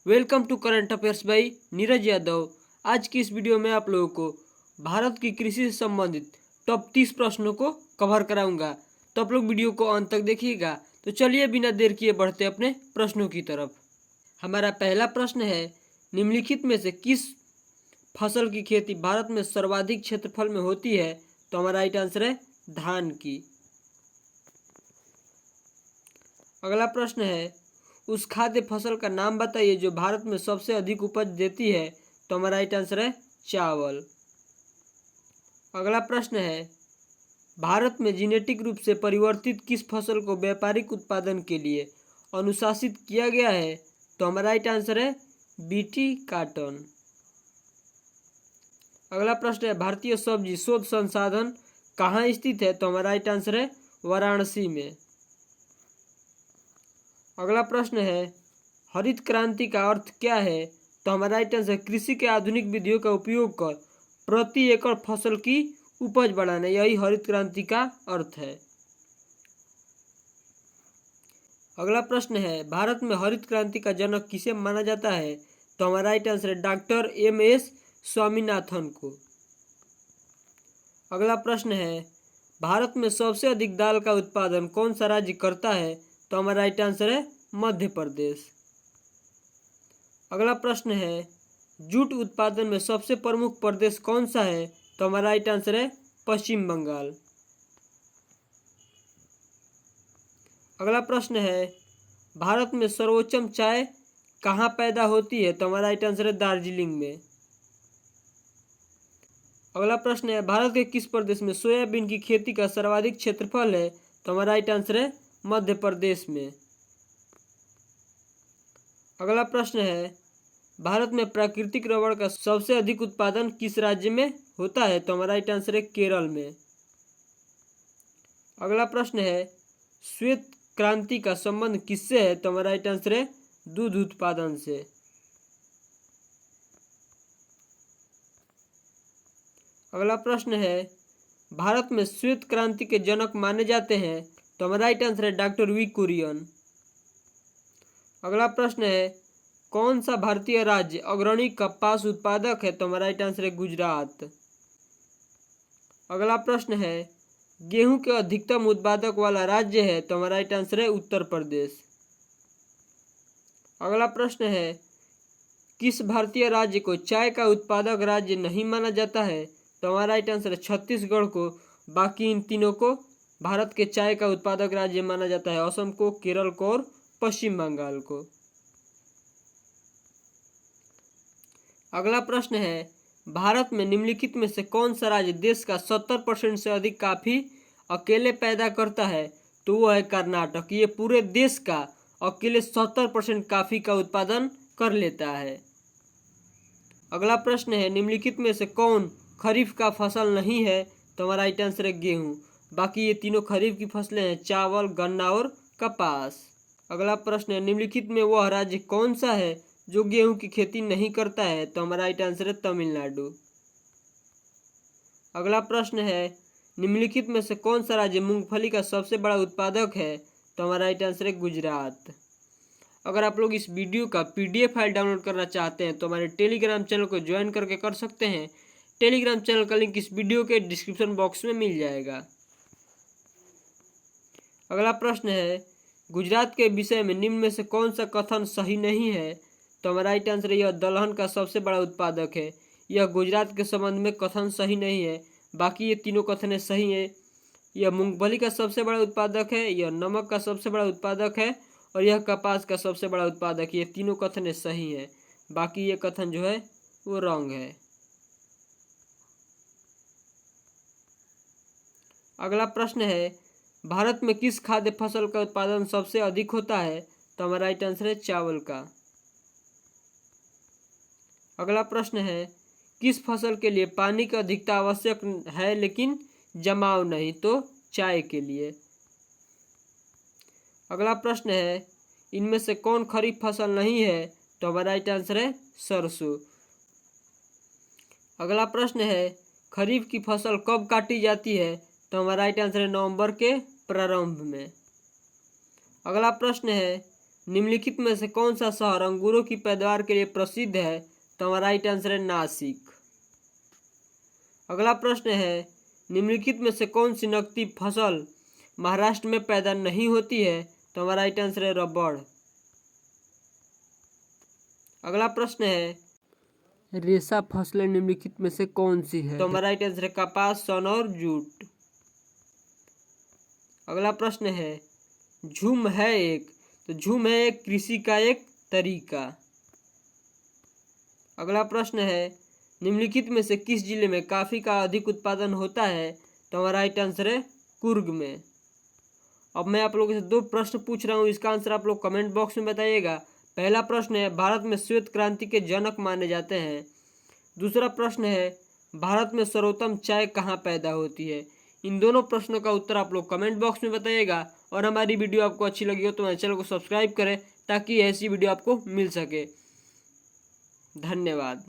Welcome to current affairs by Neeraj Yadav. आज की इस वीडियो में आप लोगों को भारत की कृषि से संबंधित टॉप 30 प्रश्नों को कवर कराऊंगा, तो आप लोग वीडियो को अंत तक देखिएगा। तो चलिए बिना देर किए बढ़ते अपने प्रश्नों की तरफ। हमारा पहला प्रश्न है, निम्नलिखित में से किस फसल की खेती भारत में सर्वाधिक क्षेत्रफल में होती है? तो हमारा राइट आंसर है धान की। अगला प्रश्न है, उस खाद्य फसल का नाम बताइए जो भारत में सबसे अधिक उपज देती है? तो हमारा राइट आंसर है चावल। अगला प्रश्न है, भारत में जेनेटिक रूप से परिवर्तित किस फसल को व्यापारिक उत्पादन के लिए अनुशासित किया गया है? तो हमारा राइट आंसर है बीटी कॉटन। अगला प्रश्न है, भारतीय सब्जी शोध संसाधन कहाँ स्थित है? तो हमारा राइट आंसर है वाराणसी में। अगला प्रश्न है, हरित क्रांति का अर्थ क्या है? तो हमारा राइट आंसर कृषि के आधुनिक विधियों का उपयोग कर प्रति एकड़ फसल की उपज बढ़ाना, यही हरित क्रांति का अर्थ है। अगला प्रश्न है, भारत में हरित क्रांति का जनक किसे माना जाता है? तो हमारा राइट आंसर है डॉक्टर एम.एस. स्वामीनाथन को। अगला प्रश्न है, भारत में सबसे अधिक दाल का उत्पादन कौन सा राज्य करता है? तो हमारा राइट आंसर है मध्य प्रदेश। अगला प्रश्न है, जूट उत्पादन में सबसे प्रमुख प्रदेश कौन सा है? तो हमारा राइट आंसर है पश्चिम बंगाल। अगला प्रश्न है, भारत में सर्वोत्तम चाय कहाँ पैदा होती है? तो हमारा राइट आंसर है दार्जिलिंग में। अगला प्रश्न है, भारत के किस प्रदेश में सोयाबीन की खेती का सर्वाधिक क्षेत्रफल है? तो हमारा राइट आंसर है मध्य प्रदेश में। अगला प्रश्न है, भारत में प्राकृतिक रबड़ का सबसे अधिक उत्पादन किस राज्य में होता है? तो हमारा राइट आंसर है केरल में। अगला प्रश्न है, श्वेत क्रांति का संबंध किससे है? तो हमारा राइट आंसर है दूध उत्पादन से। अगला प्रश्न है, भारत में श्वेत क्रांति के जनक माने जाते हैं? तो हमारा राइट आंसर है डॉक्टर वी कुरियन। अगला प्रश्न है, कौन सा भारतीय राज्य अग्रणी कपास उत्पादक है? तो हमारा राइट आंसर है गुजरात। अगला प्रश्न है, गेहूं के अधिकतम उत्पादक वाला राज्य है? तो हमारा राइट आंसर है उत्तर प्रदेश। अगला प्रश्न है, किस भारतीय राज्य को चाय का उत्पादक राज्य नहीं माना जाता है? तो हमारा राइट आंसर है छत्तीसगढ़ को। बाकी इन तीनों को भारत के चाय का उत्पादक राज्य माना जाता है, असम को, केरल को और पश्चिम बंगाल को। अगला प्रश्न है, भारत में निम्नलिखित में से कौन सा राज्य देश का 70% से अधिक कॉफी अकेले पैदा करता है? तो वो है कर्नाटक। ये पूरे देश का अकेले 70% कॉफी का उत्पादन कर लेता है। अगला प्रश्न है, निम्नलिखित में से कौन खरीफ का फसल नहीं है? तो हमारा राइट आंसर है गेहूं। बाकी ये तीनों खरीफ की फसलें हैं, चावल, गन्ना और कपास। अगला प्रश्न है, निम्नलिखित में वह राज्य कौन सा है जो गेहूं की खेती नहीं करता है? तो हमारा राइट आंसर है तमिलनाडु। अगला प्रश्न है, निम्नलिखित में से कौन सा राज्य मूंगफली का सबसे बड़ा उत्पादक है? तो हमारा राइट आंसर है गुजरात। अगर आप लोग इस वीडियो का PDF फाइल डाउनलोड करना चाहते हैं तो हमारे टेलीग्राम चैनल को ज्वाइन करके कर सकते हैं। टेलीग्राम चैनल का लिंक इस वीडियो के डिस्क्रिप्शन बॉक्स में मिल जाएगा। अगला प्रश्न है, गुजरात के विषय में निम्न में से कौन सा कथन सही नहीं है? तो हमारा राइट आंसर है यह दलहन का सबसे बड़ा उत्पादक है। यह गुजरात के संबंध में कथन सही नहीं है। बाकी ये तीनों कथन सही है। यह मूंगफली का सबसे बड़ा उत्पादक है, यह नमक का सबसे बड़ा उत्पादक है और यह कपास का सबसे बड़ा उत्पादक। ये तीनों कथन सही है। बाकी ये कथन जो है वो रॉन्ग है। अगला प्रश्न है, भारत में किस खाद्य फसल का उत्पादन सबसे अधिक होता है? तो हमारा राइट आंसर है चावल का। अगला प्रश्न है, किस फसल के लिए पानी की अधिकता आवश्यक है लेकिन जमाव नहीं? तो चाय के लिए। अगला प्रश्न है, इनमें से कौन खरीफ फसल नहीं है? तो हमारा राइट आंसर है सरसों। अगला प्रश्न है, खरीफ की फसल कब काटी जाती है? तो हमारा राइट आंसर है नवंबर के प्रारंभ में। अगला प्रश्न है, निम्नलिखित में से कौन सा शहर अंगूरों की पैदावार के लिए प्रसिद्ध है? तो हमारा राइट आंसर है नासिक। अगला प्रश्न है, निम्नलिखित में से कौन सी नकदी फसल महाराष्ट्र में पैदा नहीं होती है? तो हमारा राइट आंसर है रबड़। अगला प्रश्न है, रेशा फसलें निम्नलिखित में से कौन सी है? तो हमारा राइट आंसर है कपास, सन और जूट। अगला प्रश्न है, झूम है एक, तो झूम है एक कृषि का एक तरीका। अगला प्रश्न है, निम्नलिखित में से किस जिले में कॉफी का अधिक उत्पादन होता है? तो हमारा राइट आंसर है कुर्ग में। अब मैं आप लोगों से 2 प्रश्न पूछ रहा हूँ, इसका आंसर आप लोग कमेंट बॉक्स में बताइएगा। पहला प्रश्न है, भारत में श्वेत क्रांति के जनक माने जाते हैं। दूसरा प्रश्न है, भारत में सर्वोत्तम चाय कहाँ पैदा होती है? इन दोनों प्रश्नों का उत्तर आप लोग कमेंट बॉक्स में बताइएगा। और हमारी वीडियो आपको अच्छी लगी हो तो हमारे चैनल को सब्सक्राइब करें ताकि ऐसी वीडियो आपको मिल सके। धन्यवाद।